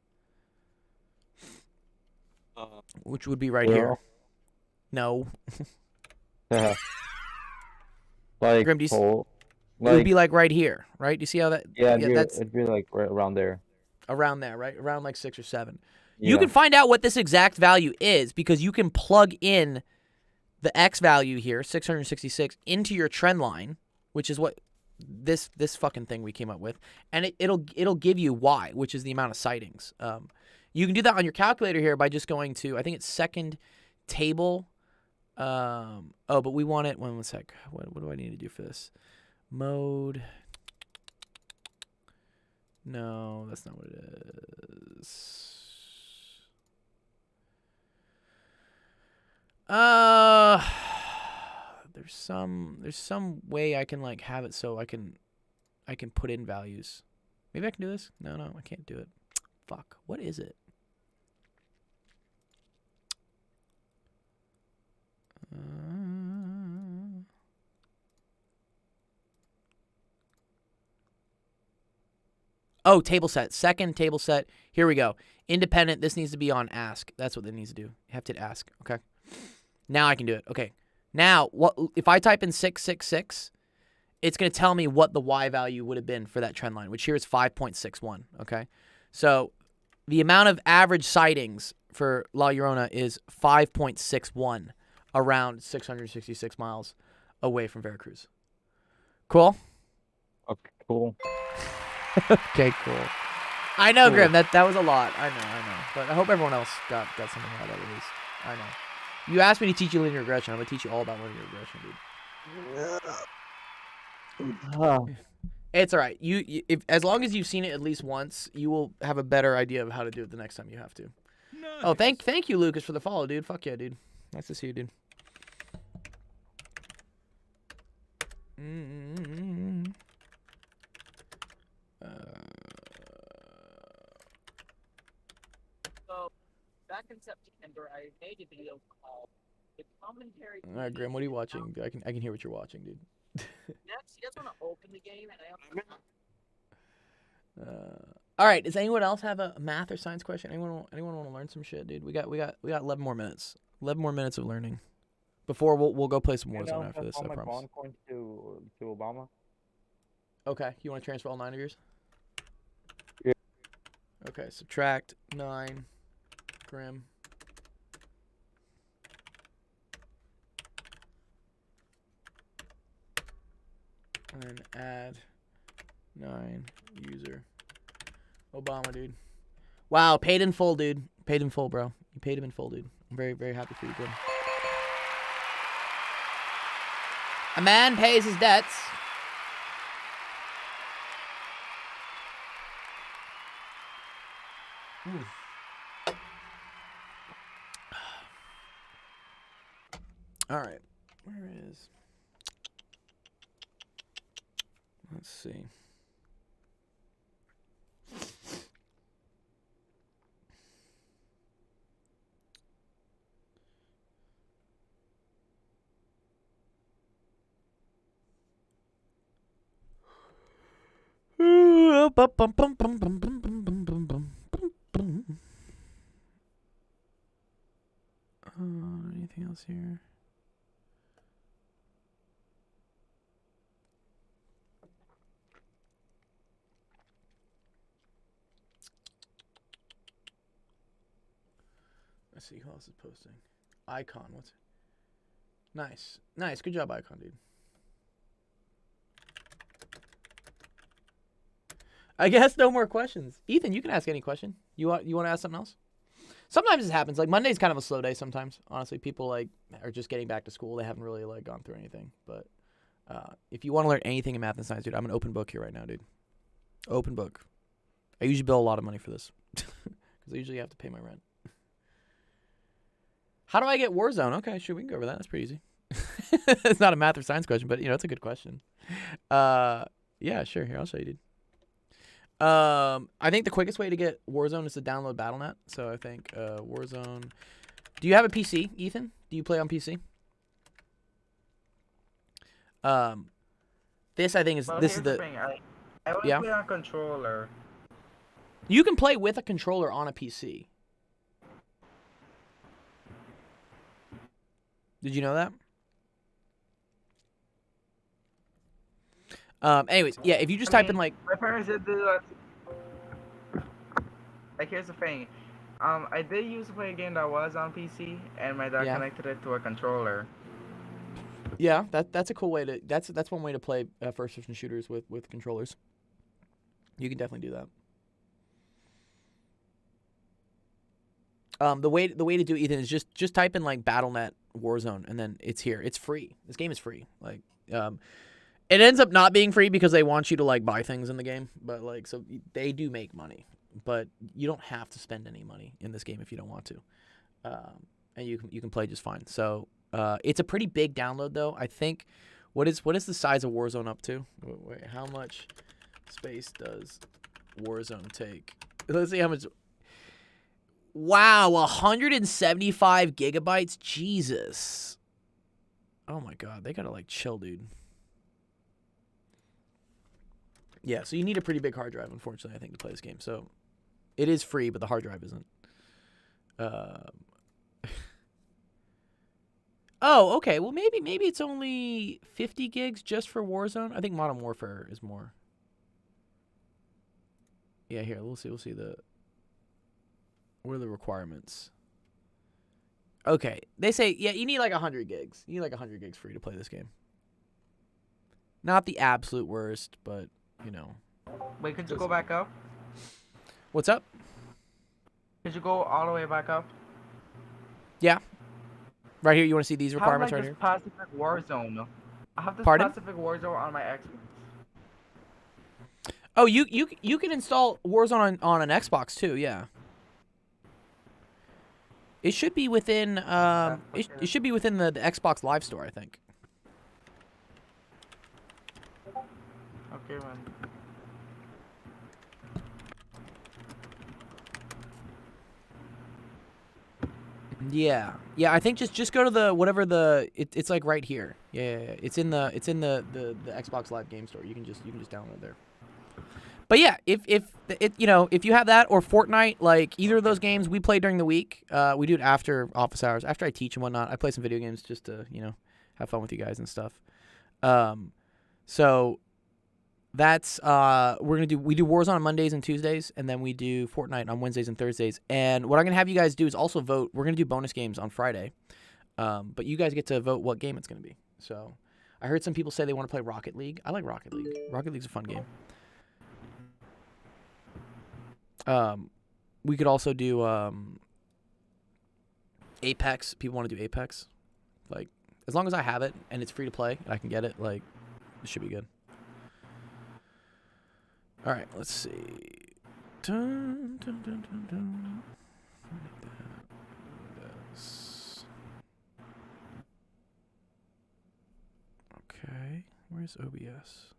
which would be right here. No. Like, Grim, do you whole, it would be like right here, right? You see how that? yeah, that's it'd be like right around there. around there, right? Around like 6 or 7. You Yeah. can find out what this exact value is because you can plug in the X value here, 666, into your trend line, which is what this fucking thing we came up with, and it'll give you Y, which is the amount of sightings. You can do that on your calculator here by just going to, I think it's second table. Oh, but we want it. One sec. What do I need to do for this? Mode. No, that's not what it is. There's some way I can like have it so I can put in values. Maybe I can do this. No, I can't do it. Fuck. What is it? Oh, table set. Second table set. Here we go. Independent. This needs to be on ask. That's what it needs to do. You have to ask. Okay. Now I can do it. Okay. Now, what if I type in 666? It's going to tell me what the Y value would have been for that trend line, which here is 5.61. Okay. So the amount of average sightings for La Llorona is 5.61 around 666 miles away from Veracruz. Cool? Okay, cool. Okay, cool. I know, Grim, that was a lot. I know. But I hope everyone else got something out of it at least. I know. You asked me to teach you linear regression. I'm going to teach you all about linear regression, dude. It's all right. If as long as you've seen it at least once, you will have a better idea of how to do it the next time you have to. Nice. Oh, thank you, Lucas, for the follow, dude. Fuck yeah, dude. Nice to see you, dude. So, back in September, I made a video called "The Commentary." All right, Grim, what are you watching? I can hear what you're watching, dude. Next, you guys want to open the game, and I also. All right. Does anyone else have a math or science question? Anyone want to learn some shit, dude? We got 11 more minutes. 11 more minutes of learning. Before we'll go play some Warzone after this. I promise. Bond coins to Obama. Okay. You want to transfer all 9 of yours? Yeah. Okay. Subtract 9. Grim. And then add 9 user. Obama, dude. Wow, paid in full, dude. Paid in full, bro. You paid him in full, dude. I'm very, very happy for you, Grim. A man pays his debts. All right. Where is... Let's see. Anything else here? Let's see who else is posting. Icon, what's it? Nice. Good job, Icon, dude. I guess no more questions. Ethan, you can ask any question. You want to ask something else? Sometimes it happens. Like Monday's kind of a slow day sometimes. Honestly, people like are just getting back to school. They haven't really like gone through anything. But if you want to learn anything in math and science, dude, I'm an open book here right now, dude. Open book. I usually bill a lot of money for this because I usually have to pay my rent. How do I get Warzone? Okay, sure, we can go over that. That's pretty easy. It's not a math or science question, but it's a good question. Yeah, sure. Here, I'll show you, dude. I think the quickest way to get Warzone is to download Battle.net. So I think Warzone. Do you have a PC, Ethan? Do you play on PC? This I think is Well, this is here's the thing. I only Yeah? play on controller. you can play with a controller on a PC. Did you know that? Anyways, yeah, if you just type in like My parents did do that. Like, here's the thing. I did used to play a game that was on PC, and my dad Yeah. connected it to a controller. yeah, that's a cool way to that's one way to play first person shooters with controllers. You can definitely do that. The way to do it, Ethan, is just type in like Battle.net Warzone, and then it's here. It's free. This game is free. Like, it ends up not being free because they want you to like buy things in the game, but like so they do make money, but you don't have to spend any money in this game if you don't want to, and you can play just fine. So it's a pretty big download though. I think what is the size of Warzone up to? Wait, how much space does Warzone take? Let's see how much. Wow, 175 gigabytes? Jesus. Oh my god, they gotta like chill, dude. Yeah, so you need a pretty big hard drive, unfortunately, I think, to play this game. So it is free, but the hard drive isn't. Oh, okay. Well, maybe it's only 50 gigs just for Warzone. I think Modern Warfare is more. Yeah, here, we'll see the. What are the requirements? Okay, they say, yeah, you need like 100 gigs. You need like 100 gigs free to play this game. Not the absolute worst, but, Wait, could you go back up? What's up? Could you go all the way back up? Yeah. Right here, you want to see these How requirements like right this here? Pacific Warzone? I have this Pardon? Pacific Warzone on my Xbox. Oh, you can install Warzone on an Xbox too, yeah. It should be within it should be within the Xbox Live Store, I think. Okay, man. Yeah, I think just go to the whatever it's like right here. Yeah. It's in the Xbox Live Game Store. You can just download there. But yeah, if you have that or Fortnite, like either of those games we play during the week, we do it after office hours, after I teach and whatnot. I play some video games just to have fun with you guys and stuff. So that's we do Warzone on Mondays and Tuesdays, and then we do Fortnite on Wednesdays and Thursdays. And what I'm gonna have you guys do is also vote. We're gonna do bonus games on Friday, but you guys get to vote what game it's gonna be. So I heard some people say they want to play Rocket League. I like Rocket League. Rocket League's a fun game. We could also do Apex. People want to do Apex. Like, as long as I have it and it's free to play and I can get it, like, it should be good. All right, let's see. Dun, dun, dun, dun, dun. Okay, where's OBS?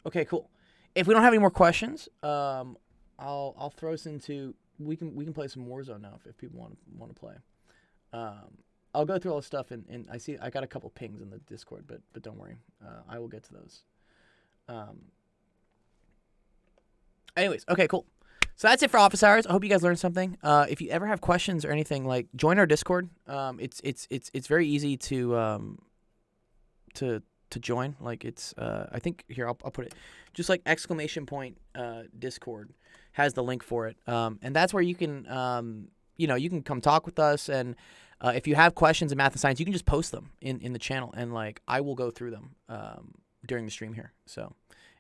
Okay, cool. If we don't have any more questions, I'll throw us into we can play some Warzone now if people want to play. I'll go through all the stuff and I got a couple pings in the Discord, but don't worry, I will get to those. Anyways, okay, cool. So that's it for office hours. I hope you guys learned something. If you ever have questions or anything, like join our Discord. It's very easy to join. Like it's I think here I'll put it just like ! Discord has the link for it. And that's where you can you can come talk with us, and if you have questions in math and science, you can just post them in the channel, and like I will go through them during the stream here. So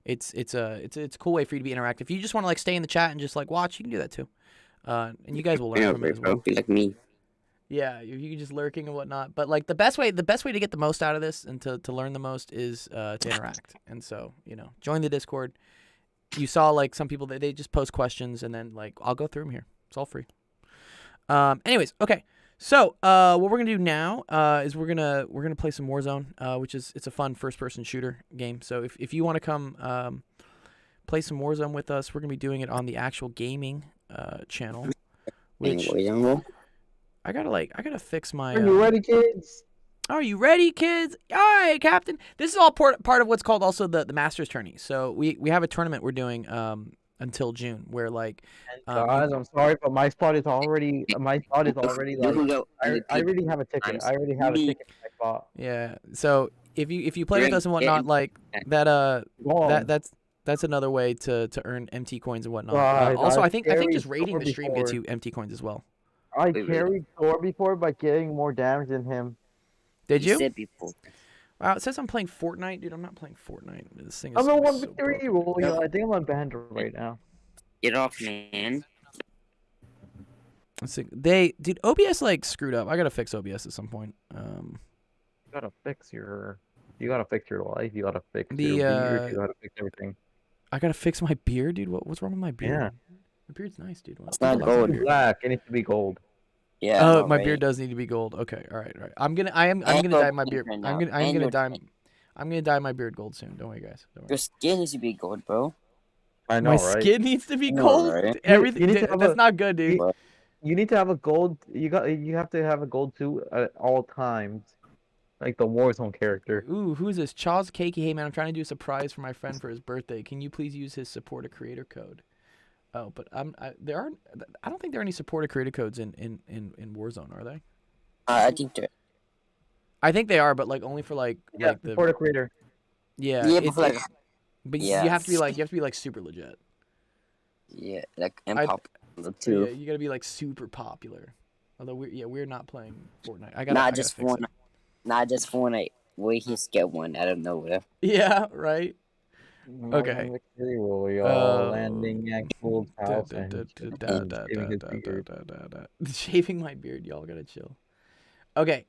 it's a cool way for you to be interactive. If you just want to like stay in the chat and just like watch, you can do that too. And you guys will learn from it as well. Like me. Yeah, you can just lurking and whatnot. But like the best way to get the most out of this and to learn the most is to interact. And so, join the Discord. You saw like some people they just post questions, and then like I'll go through them here. It's all free. Anyways, okay. So, what we're gonna do now is we're gonna play some Warzone, which is it's a fun first-person shooter game. So if you want to come play some Warzone with us, we're gonna be doing it on the actual gaming channel. Which I gotta fix my. Are you ready, kids? Are you ready, kids? All right, Captain. This is all part of what's called also the Masters tourney. So we have a tournament we're doing until June where like. Guys, I'm sorry, but my spot is already like. I already have a ticket. I already have a ticket for my spot. Yeah. So if you play with us and whatnot, like that that's another way to earn MT coins and whatnot. Guys, Also, I I've think carried just rating the Thor stream gets before. you MT coins as well. I Wait. carried Thor before by getting more damage than him. Did you? said before. Wow, it says I'm playing Fortnite, dude. I'm not playing Fortnite. This thing is I'm a so 1v3 broken. rule. You know, I think I'm on band right now. Get off, man. Let's see. Dude, OBS like screwed up. I gotta fix OBS at some point. You gotta fix your life. You gotta fix The, your beard. You gotta fix everything. I gotta fix my beard, dude. What's wrong with my beard? Yeah. My beard's nice, dude. It's not People like my gold. beard. Black. It needs to be gold. Yeah. Oh, no, my right? beard does need to be gold. Okay, all right. I'm gonna And dye your my beard. pink I'm right gonna now. And your dye. pink. I'm gonna dye my beard gold soon. Don't worry, guys. Don't worry. Your skin needs to be gold, bro. I know, My right? skin needs to be I know, gold. right? Everything. You need to have That's a- not good, dude. You need to have a gold. You have to have a gold suit at all times, like the Warzone character. Ooh, who's this? Charles Cakey. Hey man, I'm trying to do a surprise for my friend for his birthday. Can you please use his support a creator code? Oh, but I don't think there are any support a creator codes in Warzone, are they? I think that. I think they are, but like only for like Yeah, the support a creator. yeah. Yeah, but for like. but yeah. you have to be like super legit. Yeah, like and I'd- popular So, too. yeah, you gotta be like super popular. Although we're not playing Fortnite. I Not gotta just fix one. it. Not just one. We just get one out of nowhere. Yeah, right. Okay. Welcome to Victory Royale, Uh, landing at Gold's house and shaving his beard. Shaving my beard, y'all gotta chill. Okay,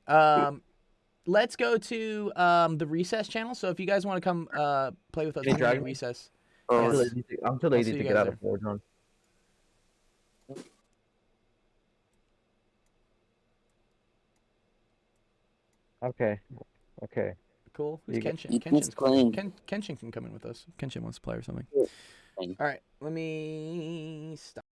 let's go to the recess channel. So if you guys want to come play with us, Hey, we're gonna be in Dragon. recess. Oh, Yes. I'm too I'll lazy see to you get guys out of Warzone. Okay. Cool. Who's You get- Kenshin? Ethan's Kenshin's playing. Kenshin can come in with us. Kenshin wants to play or something. Fine. All right, let me stop.